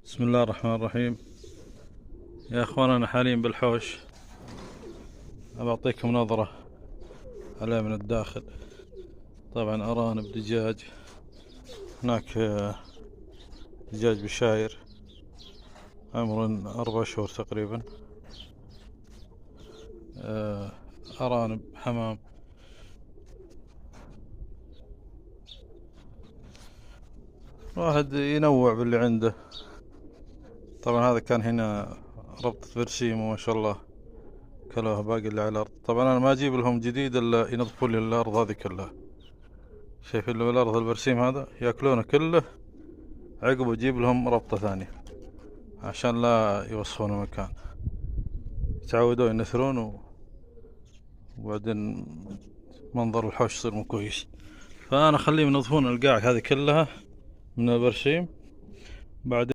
بسم الله الرحمن الرحيم. يا اخوان، انا حاليا بالحوش، ابى اعطيكم نظرة عليه من الداخل. طبعا ارانب، دجاج، هناك دجاج بشاير عمره 4 شهور تقريبا، ارانب، حمام. واحد ينوع باللي عنده. طبعا هذا كان هنا ربطة برسيم، وما شاء الله كلوها باقي اللي على الارض. طبعا انا ما اجيب لهم جديد الا ينظفوا لي الارض هذه كلها. شايفين اللي بالارض البرسيم هذا ياكلونه كله، عقب اجيب لهم ربطة ثانية عشان لا يوسخون المكان. يتعودوا ينثرون وبعدين منظر الحوش يصير مو كويس. فانا اخليهم ينظفون القاع هذه كلها من البرسيم. بعدين